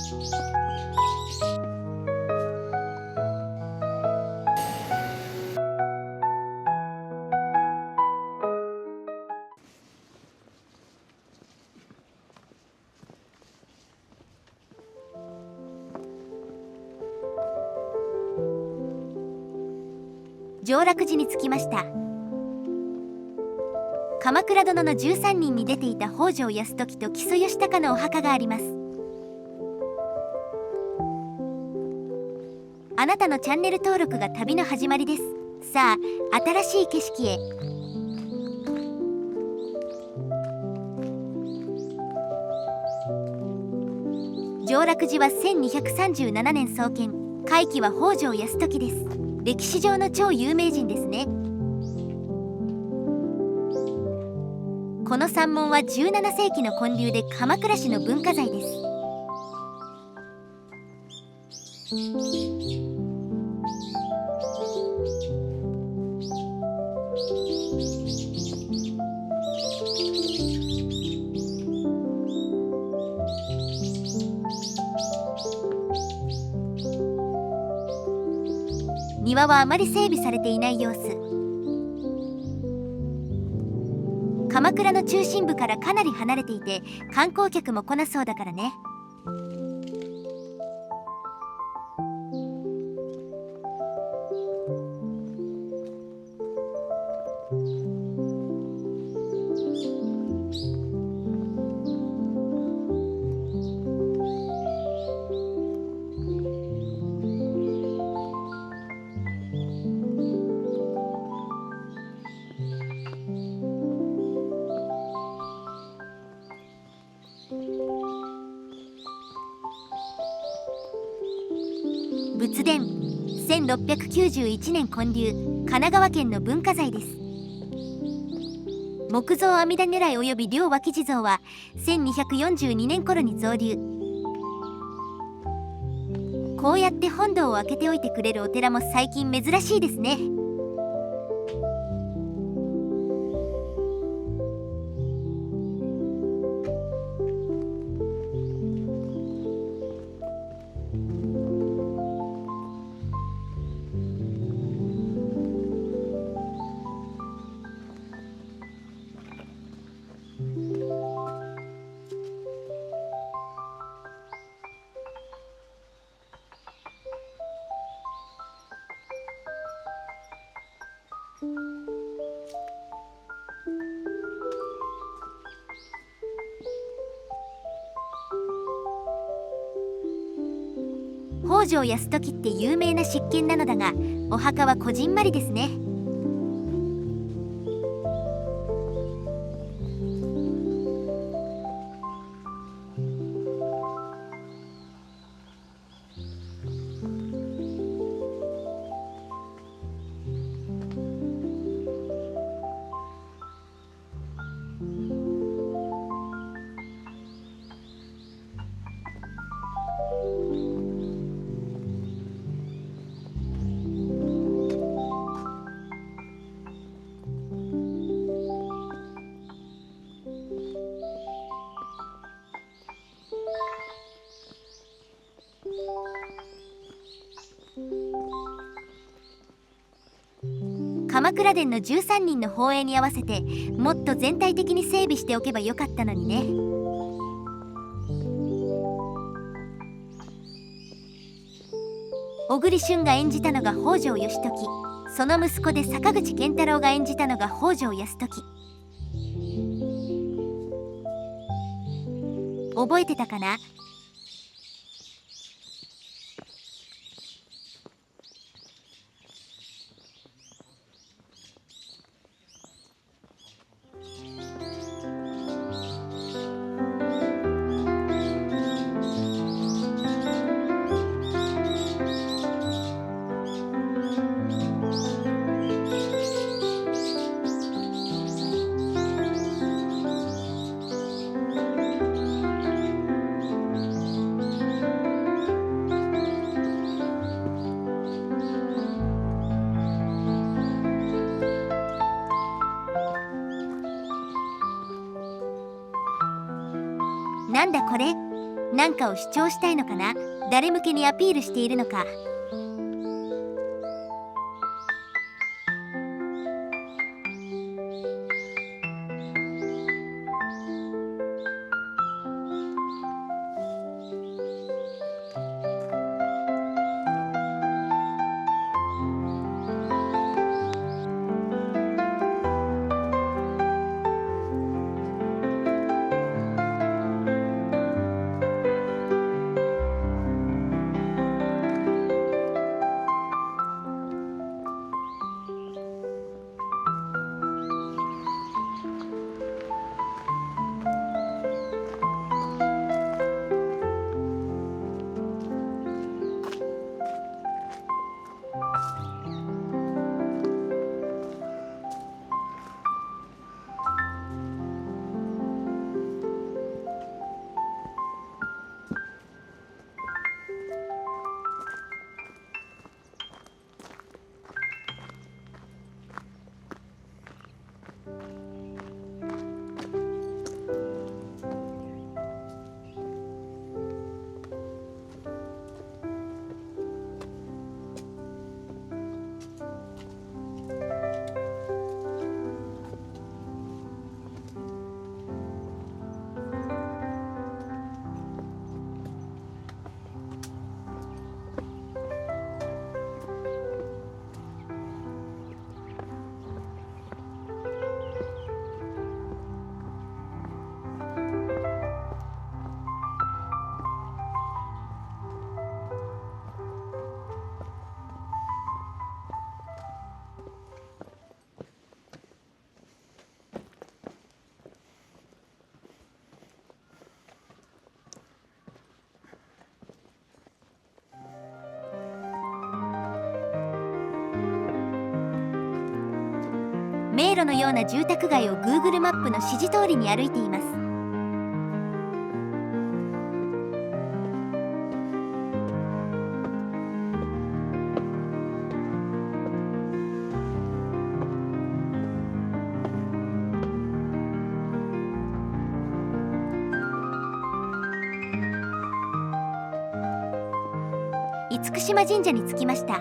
上洛寺に着きました。鎌倉殿の13人に出ていた北条泰時と木曽義高のお墓があります。あなたのチャンネル登録が旅の始まりです。さあ、新しい景色へ。上洛寺は1237年創建、開基は北条泰時です。歴史上の超有名人ですね。この山門は17世紀の建立で鎌倉市の文化財です。庭はあまり整備されていない様子。鎌倉の中心部からかなり離れていて、観光客も来なそうだからね。仏殿、1691年建立、神奈川県の文化財です。木造阿弥陀如来及び両脇地蔵は1242年頃に造立。こうやって本堂を開けておいてくれるお寺も最近珍しいですね。北条泰時って有名な執権なのだが、お墓はこじんまりですね。鎌倉殿の13人の放映に合わせてもっと全体的に整備しておけばよかったのにね。小栗旬が演じたのが北条義時、その息子で坂口健太郎が演じたのが北条泰時。覚えてたかな？なんだこれ、何かを主張したいのかな。誰向けにアピールしているのか。迷路のような住宅街を Google マップの指示通りに歩いています。厳島神社に着きました。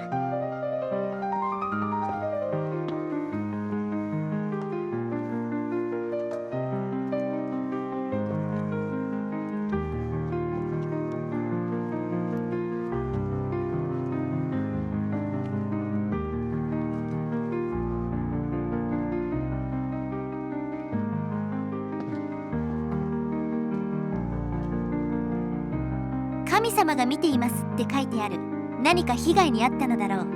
神様が見ていますって書いてある。何か被害に遭ったのだろう。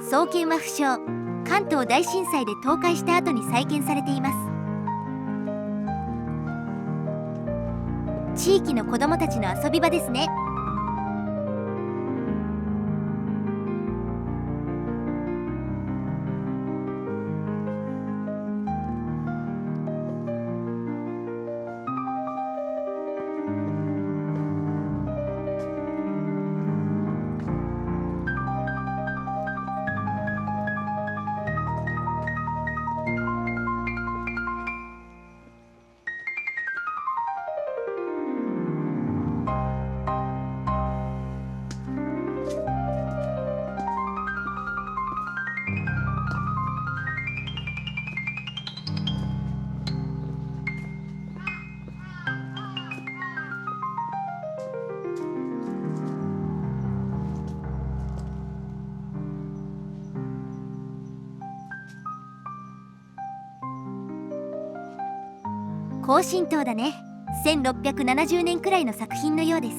創建は不詳。関東大震災で倒壊した後に再建されています。地域の子どもたちの遊び場ですね。高神道だね。1670年くらいの作品のようです。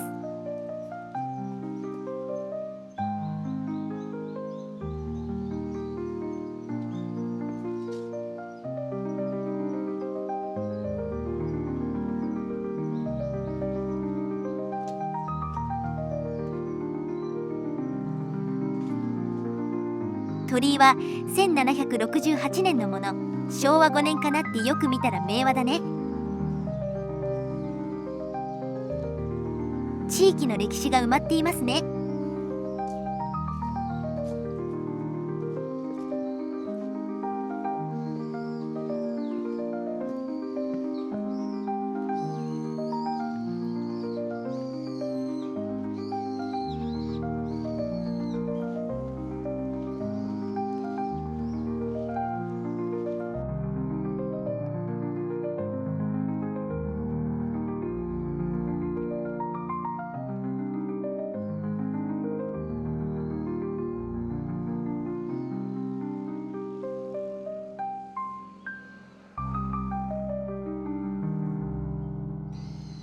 鳥居は1768年のもの。昭和5年かなってよく見たら明和だね。地域の歴史が埋まっていますね。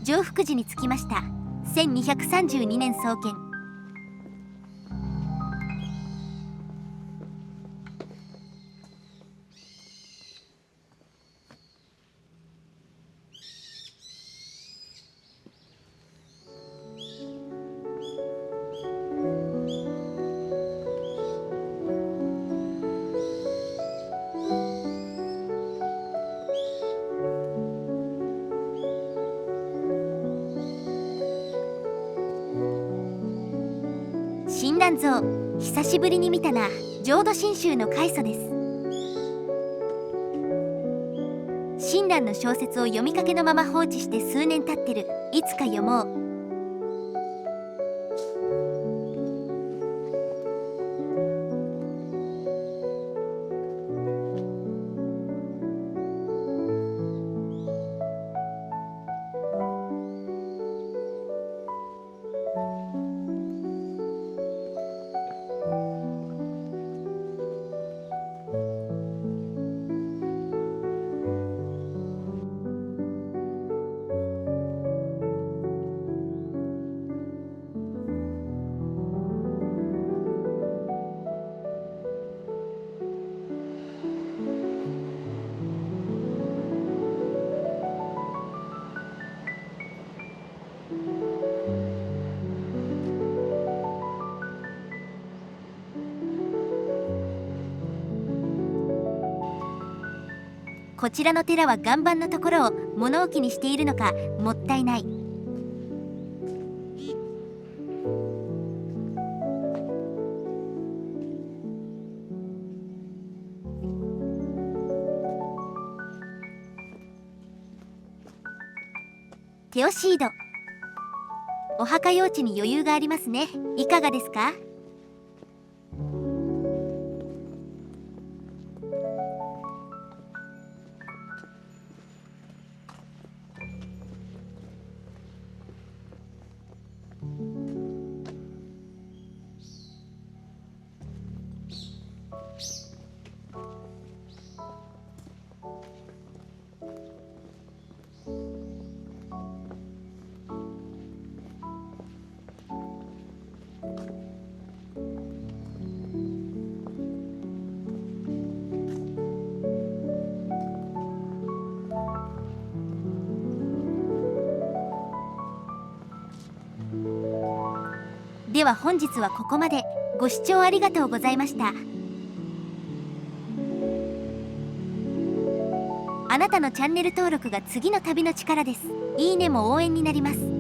上福寺に着きました。1232年創建。親鸞像、久しぶりに見たな。浄土真宗の開祖です。親鸞の小説を読みかけのまま放置して数年経ってる。いつか読もう。こちらの寺は岩盤のところを物置にしているのかもったいない。テオシード、お墓用地に余裕がありますね。いかがですか？では本日はここまで。ご視聴ありがとうございました。あなたのチャンネル登録が次の旅の力です。いいねも応援になります。